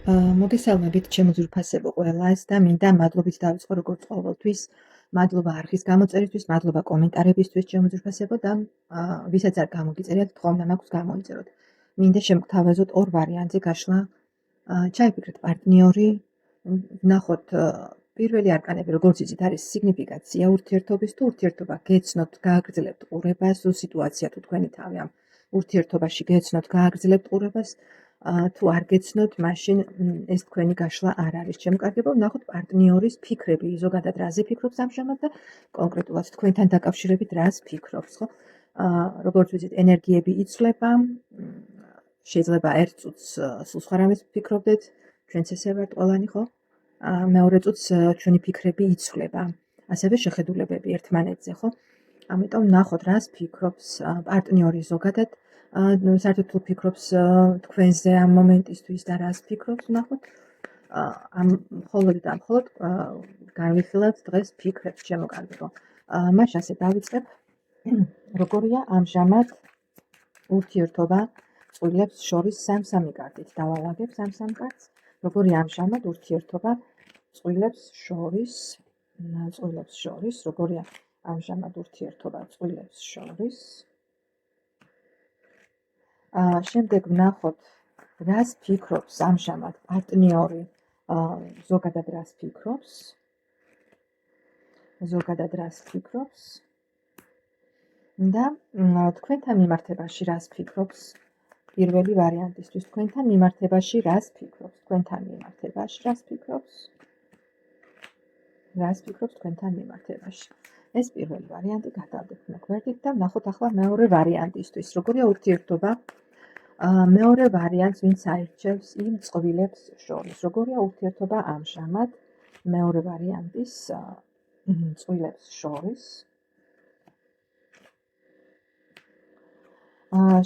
მოგესალმებით ჩემო ძვირფასებო ყველას და მინდა მადლობით დავიწყო როგორც ყოველთვის. მადლობა არხის გამოწერისთვის, მადლობა კომენტარებისთვის ჩემო ძვირფასებო და ვისაც არ გამოგიწერიათ, თხოვნდა მაქვს გამოიწეროთ. მინდა შემოგთავაზოთ ორ ვარიანტზე გაშლა. ჩაიფიქრეთ პარტნიორი, ვნახოთ პირველი არკანები როგორც იცით არის სიგნიფიკაცია ურთიერთობის თუ ურთიერთობა გეცნოთ, გააგრძელებთ ყურებას, სიტუაცია თუ თქვენი თავი ამ ურთიერთობაში გეცნოთ, გააგრძელებთ ყურებას თუ არ გეცნოთ, მაშინ ეს თქვენი გაშლა არ არის შემკარგება. ვნახოთ პარტნიორის ფიქრები, ზოგადად რაზე ფიქრობს ამჟამად და კონკრეტულად თქვენთან დაკავშირებით რას ფიქრობს, ხო? როგორც ვიცით, ენერგიები იცვლება, შეიძლება ერთ წუთს სულ სხვა რამეს ფიქრობდეთ, ჩვენც ესე ვართ ყველანი, ხო? მეორე წუთს ჩვენი ფიქრები იცვლება, ასევე შეხედულებები ერთმანეთზე, ხო? ამიტომ ვნახოთ რას ფიქრობს პარტნიორი ზოგადად, საერთოდ თუ ფიქრობს თქვენზე ამ მომენტისთვის და რას ფიქრობს, ვნახოთ. მხოლოდ და მხოლოდ განვიხილავთ დღეს ფიქრებს შემოკარგებო. მაშ ასე დავიწყებ. როგორია ამჟამად ურთიერთობა წყვილებს შორის სამ-სამი კარტით დავალაგებ სამ-სამ კარტს. როგორია ამჟამად ურთიერთობა წყვილებს შორის, როგორია ამჟამად ურთიერთობა წყვილებს შორის. შემდეგ ვნახოთ რას ფიქრობს ამჟამად პარტნიორი, ზოგადად რას ფიქრობს და თქვენთან მიმართებაში რას ფიქრობს პირველი ვარიანტისთვის, თქვენთან მიმართებაში რას ფიქრობს თქვენთან მიმართებაში. ეს პირველი ვარიანტი გადავდეთ გვერდით და ვნახოთ ახლა მეორე ვარიანტისთვის, როგორია ურთიერთობა მეორე ვარიანტს ვინც აირჩევს იმ წყვილებს შორის, როგორია ურთიერთობა ამჟამად მეორე ვარიანტის წყვილებს შორის.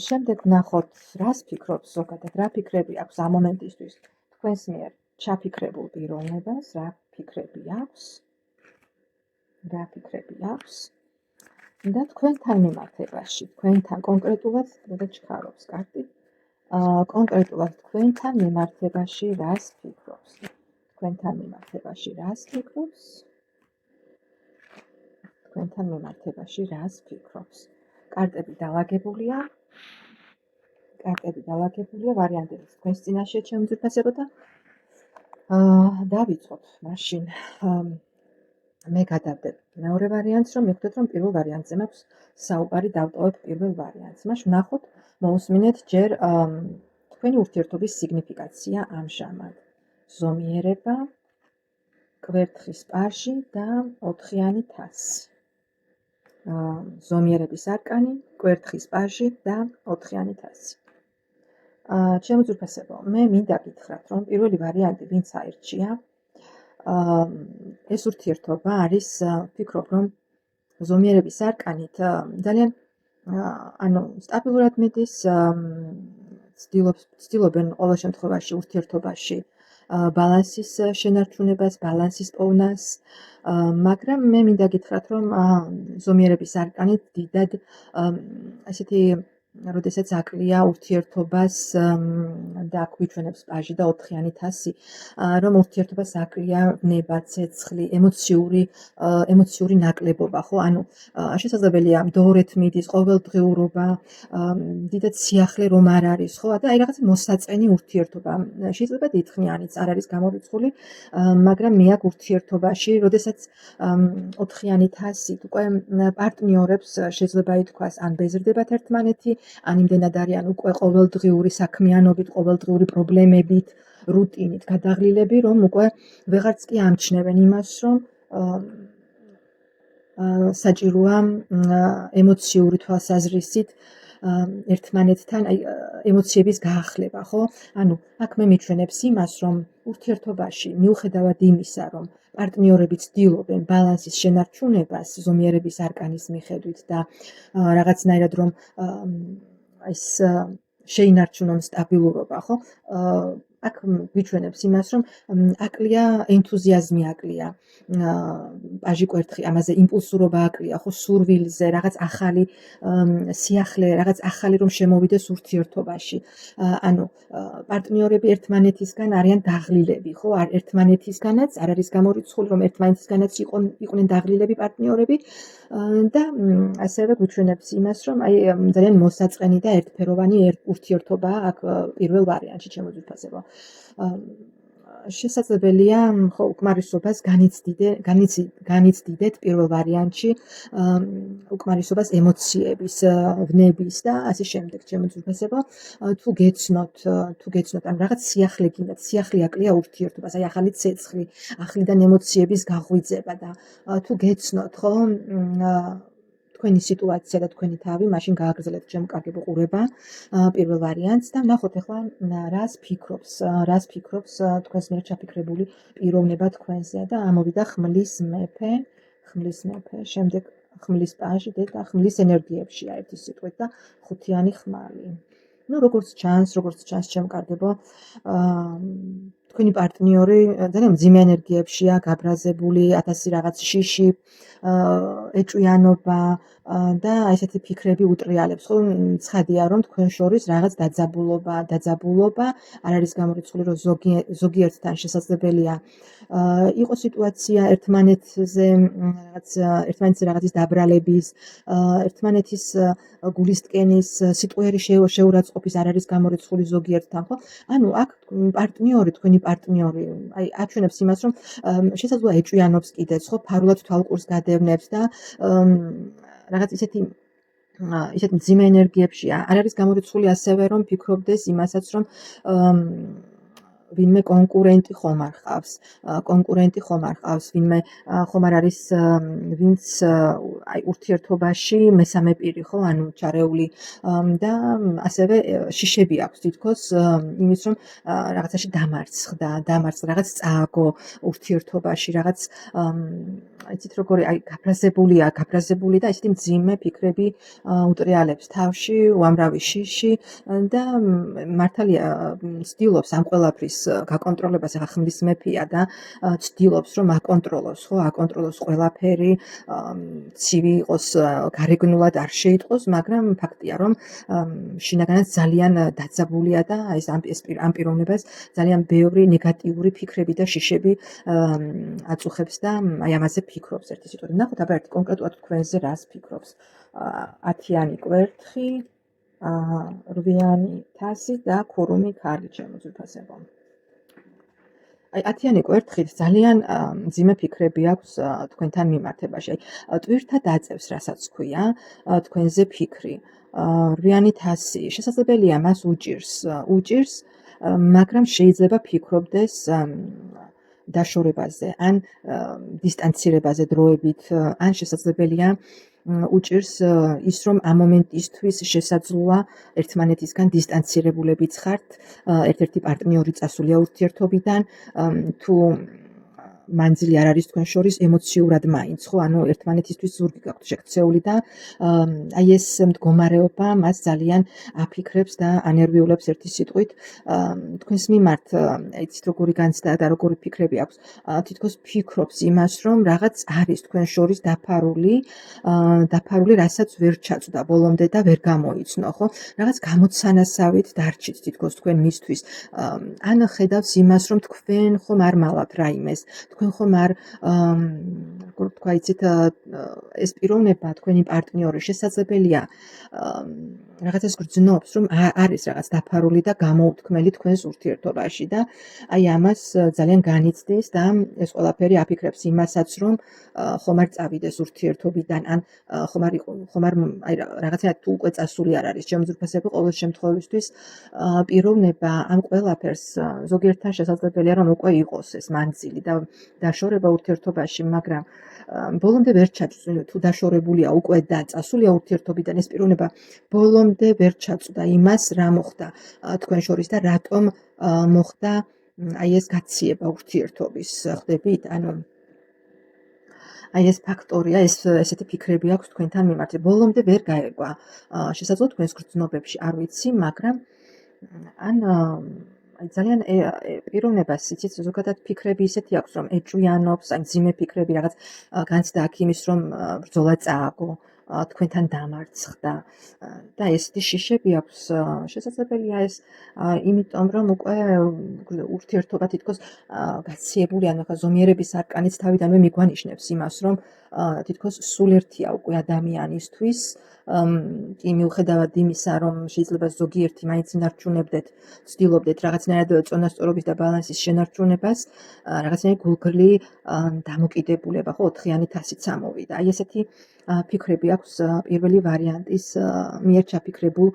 შემდეგ ვნახოთ რას ფიქრობს ზოგადად, რა ფიქრები აქვს ამ მომენტისთვის თქვენს მიერ ჩაფიქრებულ პიროვნებას, რა ფიქრები აქვს და თქვენთან მიმართებაში, თქვენთან კონკრეტულად და ჩქარობს კარტი, კონკრეტულად თქვენთან მიმართებაში რას ფიქრობს. კარტები დალაგებულია, ვარიანტები თქვენს წინაშე ჩემო ძვირფასებო და დავიწყოთ მაშინ. მე გადავდებ მეორე ვარიანტს, რომ მივხვდეთ, რომ პირველ ვარიანტზე მაქვს საუბარი, დავტოვებ პირველ ვარიანტს. მაშინ ვნახოთ, მოусმინეთ ჯერ თქვენი ურთიერთობის სიგნიფიკაცია ამჟამად. ზომიერება, კვერთხის პაჟი და ოთხიანი თასი. ზომიერების არკანი, კვერთხის პაჟი და ოთხიანი თასი. ჩემო ძვირფასებო, მე მინდა გითხრათ, რომ პირველი ვარიანტი ვინც აირჩია, ეს ურთიერთობა არის, ვფიქრობ, რომ ზომიერების არკანით ძალიან სტაბილურად მიდის, ცდილობენ ყოველ შემთხვევაში ურთიერთობაში ბალანსის შენარჩუნებას, ბალანსის პოვნას, მაგრამ მე მინდა გითხრათ, რომ ზომიერების არკანით დიდად ესეთი როდესაც აკლია ურთიერთობას და აქ ვიჩვენებს პაჟი და ოთხიანი თასი, რომ ურთიერთობას აკლია ნება, ცეცხლი, ემოციური ნაკლებობა, ხო? ანუ შესაძლებელია მდოვრეთ მიდის, ყოველდღიურობა, დიდად სიახლე რომ არ არის, ხო? და აი რაღაცა მოსაწყენი ურთიერთობა. შეიძლება დიდხნიანიც არ არის გამორიცხული, მაგრამ მე აქ ურთიერთობაში, როდესაც ოთხიანი თასით უკვე პარტნიორებს შეიძლება ითქვას, ან ბეზრდებათ ერთმანეთი, ან იმდენად არიან უკვე ყოველდღიური საქმიანობით, ყოველდღიური პრობლემებით, რუტინით გადაღლილები, რომ უკვე ვეღარც კი ამჩნევენ იმას, რომ საჭიროა ემოციური თვალსაზრისით ერთმანეთთან ემოციების გაახლება, ხო? ანუ აქ მე მიჩვენებს იმას, რომ ურთიერთობაში მიუხედავად იმისა, რომ პარტნიორები ცდილობენ ბალანსის შენარჩუნებას ზომიერების არკანის მიხედვით და რაღაცნაირად რომ ეს შეინარჩუნონ სტაბილურობა, ხო? აქ გვიჩვენებს იმას, რომ აკლია ენთუზიაზმი, აკლია პაჟი კვერთხი, ამაზე იმპულსურობა აკლია, ხო, სურვილზე, რაღაც ახალი სიახლე, რაღაც ახალი რომ შემოვიდეს ურთიერთობაში. ანუ პარტნიორები ერთმანეთისგან არიან დაღლილები, ხო, ერთმანეთისგანაც არ არის გამორიცხული, რომ ერთმანეთისგანაც იყვნენ დაღლილები პარტნიორები და ასევე გვიჩვენებს იმას, რომ აი ძალიან მოსაწყენი და ერთფეროვანი ურთიერთობაა აქ პირველ ვარიანტში შემოძვირფასება. შესაძლებელია ხო უკმარისობას განიცდიდეთ პირველ ვარიანტში უკმარისობას ემოციების, ვნების და ასე შემდეგ შემოძვირფასება. თუ გეცნოთ ან რაღაც სიახლე გინდათ, სიახლე აკლია ურთიერთობას, აი ახალი ცეცხლი, ახლიდან ემოციების გაღვიძება და თუ გეცნოთ ხო თქვენი სიტუაცია და თქვენი თავი, მაშინ გააგრძელებთ ჩემ კარგი ყურება პირველ ვარიანტს და ვნახოთ ახლა რას ფიქრობს თქვენს მიერ ჩაფიქრებული პიროვნება თქვენზე და ამოვიდა ხმლის მეფე, შემდეგ ხმლის პაჟი და ხმლის ენერგიებშია ერთი სიტყვით და ხუთიანი ხმალი. ну როგორც ჩანს ჩემ კარგებო, თქვენი პარტნიორი ძალიან მძიმე ენერგიებშია, გაბრაზებული, 1000 რაღაც შიში, ეჭვიანობა და ესეთი ფიქრები უტრიალებს, ხო? ცხადია, რომ თქვენ შორის რაღაც დაძაბულობა არ არის გამორიცხული, რომ ზოგიერთთან შესაძლებელია იყო სიტუაცია ერთმანეთზე რაღაცის დაბრალების, ერთმანეთის გულისტკენის, სიტყვიერი შეურაცხყოფის არ არის გამორიცხული ზოგიერთთან, ხო? ანუ აქ თქვენი პარტნიორი, აი აჩვენებს იმას, რომ შესაძლოა ეჭვიანობს კიდეც, ხო, ფარულად თვალყურს გადევნებს და რაღაც ისეთი მძიმე ენერგიებშია. არ არის გამორიცხული ასევე, რომ ფიქრობდეს იმასაც, რომ ვინმე კონკურენტი ხომ არ ჰყავს, ვინმე ხომ არ არის, ვინც აი ურთიერთობაში მესამე პირი, ხო, ანუ ჩარეული და ასევე შიშები აქვს თითქოს იმის, რომ რაღაცაში დამარცხდა, რაღაც წააგო ურთიერთობაში, რაღაც იცით როგორი აი გაბრაზებული და ესეთი მძიმე ფიქრები უტრიალებს თავში, უამრავი შიში და მართალია ცდილობს ამ ყველაფრის გაკონტროლებას, ახლა ხმლის მეფეა და ცდილობს რომ აკონტროლოს ყველაფერი, ცივი იყოს, გარეგნულად არ შეიტყოს, მაგრამ ფაქტია რომ შინაგანად ძალიან დაძაბულია და ამ პიროვნებას ძალიან ბევრი ნეგატიური ფიქრები და შიშები აწუხებს და აი ამაზე ფიქრობს ერთი სიტყვით. ნახოთ აბა ერთი კონკრეტულად თქვენზე რას ფიქრობს. 10-იანი კვერთხი, 8-იანი თასი და ქურუმი ქალი შემოძვირფასება. აი 10-იანი კვერთხით ძალიან მძიმე ფიქრები აქვს თქვენთან მიმართებაში. აი ტვირთად აწევს, რასაც ქვია, თქვენზე ფიქრი. 8-იანი თასი, შესაძლებელია მას უჭირს, მაგრამ შეიძლება ფიქრობდეს დაშორებაზე, ან დისტანცირებაზე დროებით, ან შესაძლებელია უჭირს ის, რომ ამ მომენტისთვის შესაძლოა ერთმანეთისგან დისტანცირებულებიც ხართ, ერთ-ერთი პარტნიორი წასულია ურთიერთობიდან, თუ მანძილი არ არის თქვენ შორის ემოციურად მაინც, ხო, ანუ ერთმანეთისთვის ზურგი გაქვთ შექცეული და აი ეს მდგომარეობა მას ძალიან აფიქრებს და ანერვიულებს ერთი სიტყვით თქვენს მიმართ, იცით როგორი განცდა და როგორი ფიქრები აქვს, თითქოს ფიქრობს იმას, რომ რაღაც არის თქვენ შორის დაფარული, რასაც ვერ ჩაწვდა ბოლომდე და ვერ გამოიცნო, ხო? რაღაც გამოცანასავით დარჩით თითქოს თქვენ მისთვის. ან ხედავს იმას, რომ თქვენ ხომ არ მალავთ რაიმეს, თქვენ ხომ არ როგორ თქვა იცით, ეს პიროვნება, თქვენი პარტნიორი შესაძლებელია რაღაცას გრძნობს, რომ არის რაღაც დაფარული და გამოუთქმელი თქვენს ურთიერთობაში და აი ამას ძალიან განიცდის და ეს ყველაფერი აფიქრებს იმასაც, რომ ხომ არ წავიდეს ურთიერთობიდან, ან ხომ არ აი რაღაცა თუ უკვე წასული არ არის შემოძვირფასება, ყოველ შემთხვევისთვის პიროვნება ამ ყველაფერს ზოგიერთთან შესაძლებელია რომ უკვე იყოს ეს მანძილი და დაშორება ურთიერთობაში, მაგრამ ბოლომდე ვერ ჩაწვდა, თუ დაშორებულია უკვე და წასულია ურთიერთობიდან, ეს პიროვნება ბოლომდე ვერ ჩაწვდა იმას, რა მოხდა თქვენ შორის და რატომ მოხდა აი ეს გაციება ურთიერთობის, ხდებით? ანუ აი ეს ფაქტორია, ესეთი ფიქრები აქვს თქვენთან მიმართ. ბოლომდე ვერ გაერგვა. შესაძლოა თქვენს გრძნობებში, არ ვიცი, მაგრამ ან ძალიან პიროვნებას იცით ზოგადად ფიქრები ისეთი აქვს რომ ეჭვიანობს, აი მძიმე ფიქრები რაღაც განცდა აქ იმის რომ ბრძოლა წააგო, თქვენთან დამარცხდა და ესეთი შიშები აქვს შესაძლებელია ეს იმიტომ რომ უკვე ურთიერთობა თითქოს გაციებული ანუ ხა ზომიერების არკანიც თავიდანვე მიგვანიშნებს იმას რომ თითქოს სულერთია უკვე ადამიანისთვის კი მიუხედავად იმისა რომ შეიძლება ზოგიერთი მაინც ინარჩუნებდეთ ცდილობდეთ რაღაცნაირად წონასწორობის და ბალანსის შენარჩუნებას რაღაცნაირი გულგრილი დამოკიდებულება ხო 4-იანი თასიც ამოვიდა აი ესეთი ფიქრები აქვს პირველი ვარიანტის მიერ ჩაფიქრებულ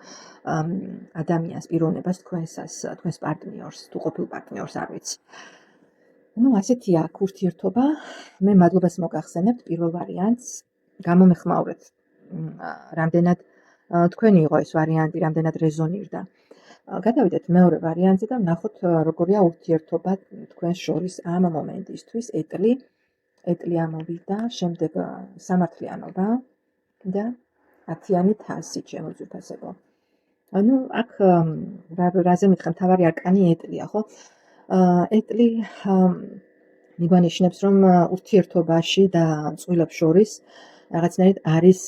ადამიანს პიროვნებას თქვენს პარტნიორს თუ ყოფილ პარტნიორს არ ვიცი ну ასეთი აქვს ურთიერთობა მე მადლობას მოგახსენებთ პირველ ვარიანტს გამომეხმაურეთ რამდენად თქვენი იყო ეს ვარიანტი რამდენად რეზონირდა გადავიდეთ მეორე ვარიანტზე და ვნახოთ როგორია ურთიერთობა თქვენს შორის ამ მომენტისთვის ეტლი ამოვიდა შემდეგ სამართლიანობა და 10-იანი თასი ჩემო ძვირფასებო ანუ აქ რაზე მითხრა მთავარი არკანი ეტლია ხო ეტლი მიგვანიშნებს რომ ურთიერთობაში და წყვილებს შორის რაღაცნაირად არის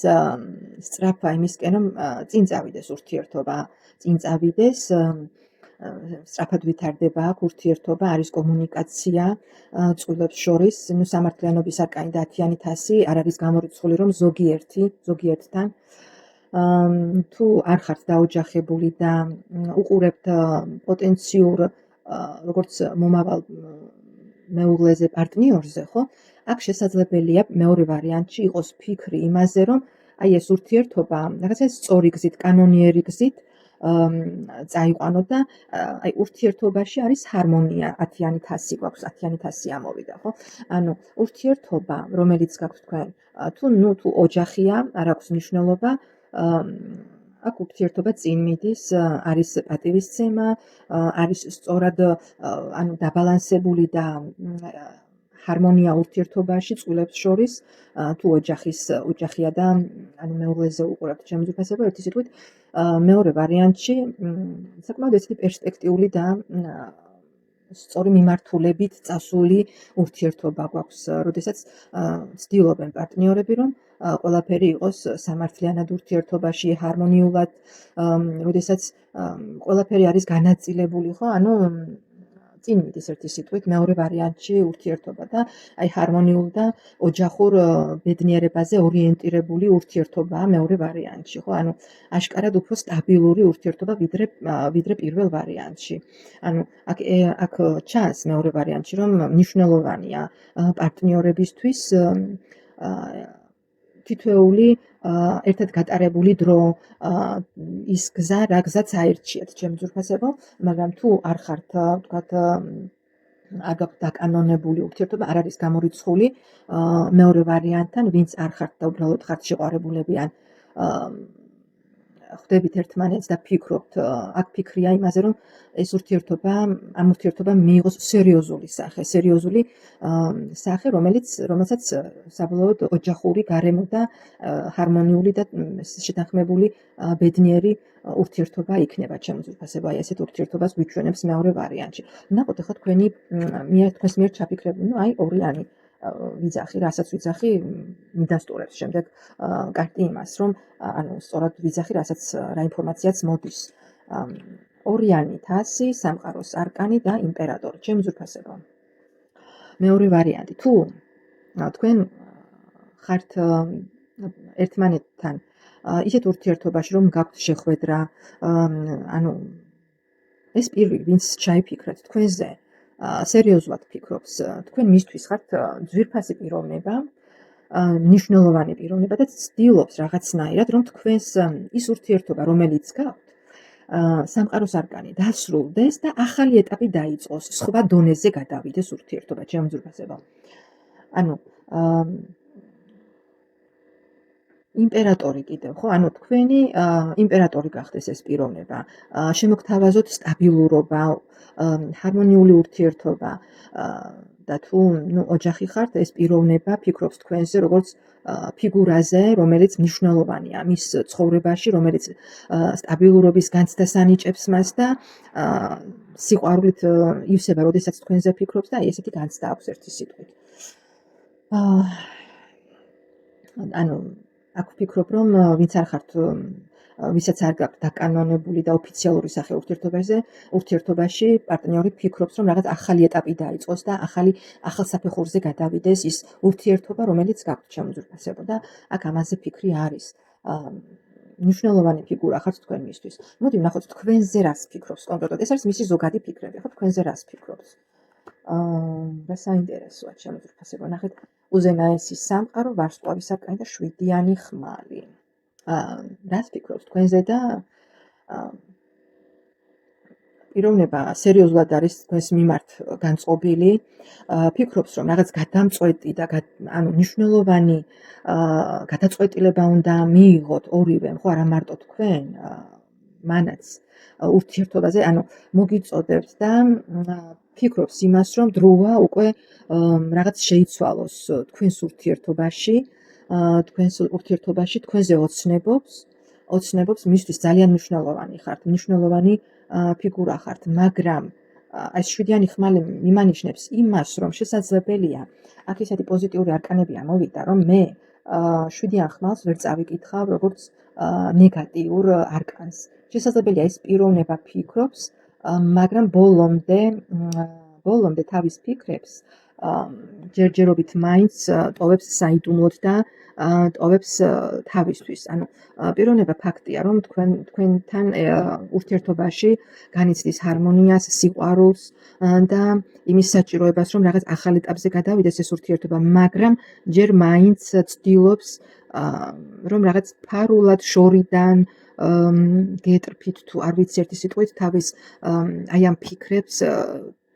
სწრაფა იმისკენ რომ წინ წავიდეს ურთიერთობა წინ წავიდეს სწრაფად ვითარდება აქ ურთიერთობა არის კომუნიკაცია წყვილებს შორის ნუ სამართლიანობის არკანი და 10-იანი თასი არ არის გამორიცხული რომ ზოგიერთთან თუ არ ხართ დაოჯახებული და უყურებთ პოტენციურ როგორც მომავალ მეუღლეზე პარტნიორზე ხო აქ შესაძლებელია მეორე ვარიანტში იყოს ფიქრი იმაზე რომ აი ეს ურთიერთობა რაღაცა სწორი გზით კანონიერი გზით წაიყვანოთ და აი ურთიერთობაში არის ჰარმონია 10-იანი თასი გვაქვს 10-იანი თასი ამოვიდა ხო ანუ ურთიერთობა რომელიც გაქვთ თქვენ თუ ოჯახია არ აქვს მნიშვნელობა აქ ურთიერთობა წინ მიდის არის პატივისცემა არის სწორად ანუ დაბალანსებული და ჰარმონია ურთიერთობაში წყვილებს შორის თუ ოჯახია და ანუ მეუღლეზე უყურებთ ჩემო ძვირფასებო ერთი სიტყვით მეორე ვარიანტში საკმაოდ ესეთი პერსპექტიული და სწორი მიმართულებით წასული ურთიერთობა გვაქვს როდესაც ცდილობენ პარტნიორები რომ ყველაფერი იყოს სამართლიანად ურთიერთობაში ჰარმონიულად როდესაც ყველაფერი არის განაწილებული ხო ანუ წინ მიდის ერთი სიტყვით მეორე ვარიანტში ურთიერთობა და აი ჰარმონიულ და ოჯახურ ბედნიერებაზე ორიენტირებული ურთიერთობაა მეორე ვარიანტში ხო ანუ აშკარად უფრო სტაბილური ურთიერთობა ვიდრე პირველ ვარიანტში ანუ აქ ჩანს მეორე ვარიანტში რომ მნიშვნელოვანია პარტნიორებისთვის თითოეული ერთად გატარებული დრო ის გზა რა გზაც აირჩიეთ ჩემ ძვირფასებო მაგრამ თუ არ ხართ ვთქვათ არ გაქვთ დაკანონებული ურთიერთობა არ არის გამორიცხული მეორე ვარიანტთან ვინც არ ხართ და უბრალოდ ხართ შეყვარებულები ან ხვდებით ერთმანეთს და ფიქრობთ აქ ფიქრია იმაზე რომ ეს ამ ურთიერთობამ მიიღოს სერიოზული სახე რომელსაც საბოლოოდ ოჯახური გარემო და ჰარმონიული და შეთანხმებული ბედნიერი ურთიერთობა იქნება ჩემო ძვირფასებო აი ესეთ ურთიერთობას გვიჩვენებს მეორე ვარიანტში ნახოთ ახლა თქვენს მიერ ჩაფიქრებული ნუ აი ორიანი ვიძახი, რასაც ვიძახი მიდასტურებს შემდეგ კარტი იმას, რომ ანუ სწორად ვიძახი, რა ინფორმაციაც მოდის. ორიანი თასი, სამყაროს არკანი და იმპერატორი. ჩემი ძვირფასებო. მეორე ვარიანტი, თუ თქვენ ხართ ერთმანეთთან ისეთ ურთიერთობაში, რომ გაქვთ შეხვედრა, ანუ ეს პირველი, ვინც ჩაიფიქრეთ თქვენზე, სერიოზულად ფიქრობს, თქვენ მისთვის ხართ ძვირფასი პიროვნება, მნიშვნელოვანი პიროვნება და ცდილობს რაღაცნაირად, რომ თქვენს ის ურთიერთობა, რომელიც გაქვთ, სამყაროს არკანი დასრულდეს და ახალი ეტაპი დაიწყოს, სხვა დონეზე გადავიდეს ურთიერთობა, ჩემო ძვირფასებო. ანუ იმპერატორი კიდევ, ხო? ანუ თქვენი იმპერატორი გახდეს ეს პიროვნება. შემოგთავაზოთ სტაბილურობა, ჰარმონიული ურთიერთობა და თუ ოჯახი ხართ, ეს პიროვნება ფიქრობს თქვენზე როგორც ფიგურაზე, რომელიც მნიშვნელოვანია მის ცხოვრებაში, რომელიც სტაბილურობის განცდას ანიჭებს მას და სიყვარულით ივსება, როდესაც თქვენზე ფიქრობს და აი ესეთი განცდა აქვს ერთი სიტყვით. ანუ აქ ვფიქრობ, რომ ვინც არ ხართ ვისაც არ გაქვთ დაკანონებული და ოფიციალური სახე ურთიერთობაში, პარტნიორი ფიქრობს, რომ რაღაც ახალი ეტაპი დაიწყოს და ახალ საფეხურზე გადავიდეს ის ურთიერთობა, რომელიც გაქვთ შემოძვრფასებო და აქ ამაზე ფიქრი არის. მნიშვნელოვანი ფიგურა ხართ თქვენ მისთვის. მოდი ვნახოთ თქვენზე რას ფიქრობს კონკრეტულად. ეს არის მისი ზოგადი ფიქრები, ხო? თქვენზე რას ფიქრობს? რა საინტერესოა შემოძვრფასებო. ნახეთ, უზენაესი სამყარო, ვარსკვლავის საკანი და 7-იანი ხმალი. რას ფიქრობს თქვენზე და პიროვნება სერიოზულად არის თქვენს მიმართ განწყობილი, ფიქრობს, რომ რაღაც გადამწყვეტი და ანუ მნიშვნელოვანი გადაწყვეტილება უნდა მიიღოთ ორივემ, ხო, არა მარტო თქვენ, მანაც ურთიერთობაზე, ანუ მოგიწოდებთ და ფიქრობს იმას, რომ დროა უკვე რაღაც შეიცვალოს თქვენს ურთიერთობაში, თქვენზე ოცნებობს მისთვის ძალიან მნიშვნელოვანი ხართ, მნიშვნელოვანი ფიგურა ხართ, მაგრამ ეს 7-იანი ხმალი მიმანიშნებს იმას, რომ შესაძლებელია, აქ ისეთი პოზიტიური არკანებია მოვიდა, რომ მე 7-იან ხმალს ვერ წავიკითხავ როგორც ნეგატიურ არკანს. შესაძლებელია ეს პიროვნება ფიქრობს, მაგრამ ბოლომდე თავის ფიქრებს ჯერჯერობით მაინც ტოვებს საიდუმლოდ და ტოვებს თავისთვის. ანუ პიროვნება ფაქტია, რომ თქვენთან ურთიერთობაში განიცდის ჰარმონიას, სიყვარულს და იმის საჭიროებას, რომ რაღაც ახალ ეტაპზე გადავიდეს ეს ურთიერთობა, მაგრამ ჯერ მაინც ცდილობს, რომ რაღაც ფარულად შორიდან გეტრფით თუ არ ვიცი ერთი სიტყვით თავის აი ამ ფიქრებს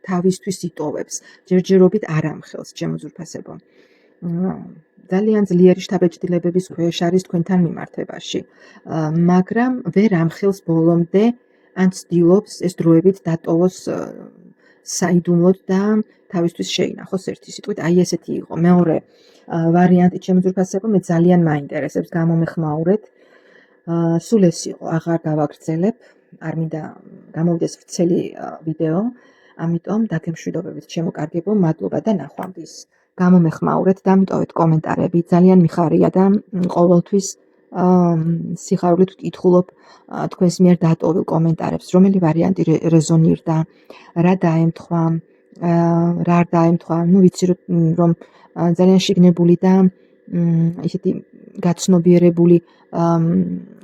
თავისთვის იტოვებს. ჯერჯერობით არ ამხელს შემოძვრფასებო. ძალიან ძლიერი შთაბეჭდილებების ქვეშ არის თქვენთან მიმართებაში, მაგრამ ვერ ამხელს ბოლომდე ან ცდილობს ეს დროებით დატოვოს საიდუმლოდ და თავისთვის შეინახოს ერთი სიტყვით. აი ესეთი იყო მეორე ვარიანტი შემოძვრფასებო. მე ძალიან მაინტერესებს, გამომეხმაურეთ. სულ ეს იყო, აღარ გავაგრძელებ, არ მინდა გამოვიდეს ვრცელი ვიდეო, ამიტომ დაგემშვიდობებით შემოკარგებო, მადლობა და ნახვამდის. გამომეხმაურეთ და მიტოვეთ კომენტარები, ძალიან მიხარია და ყოველთვის სიხარულით ვკითხულობ თქვენს მიერ დატოვილ კომენტარებს, რომელი ვარიანტი რეზონირდა, რა დაემთხვა, რა არ დაემთხვა. ვიცი რომ ძალიან შიგნებული და ისეთი გაცნობიერებული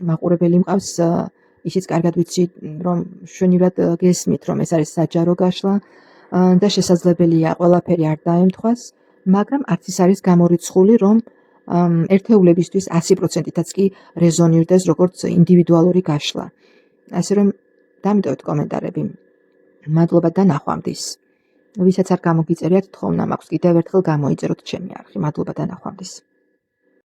მაყურებელი მყავს, ისიც კარგად ვიცი, რომ შვენივრად გესმით, რომ ეს არის საჯარო გაშლა და შესაძლებელია ყველაფერი არ დაემთხვას, მაგრამ არც ის არის გამორიცხული, რომ ერთეულებისთვის 100%-იც კი რეზონირდეს როგორც ინდივიდუალური გაშლა. ასე რომ დამიტოვეთ კომენტარები. მადლობა და ნახვამდის. ვისაც არ გამოგიწერიათ, თხოვნა მაქვს კიდევ ერთხელ გამოიწეროთ ჩემი არხი. მადლობა და ნახვამდის.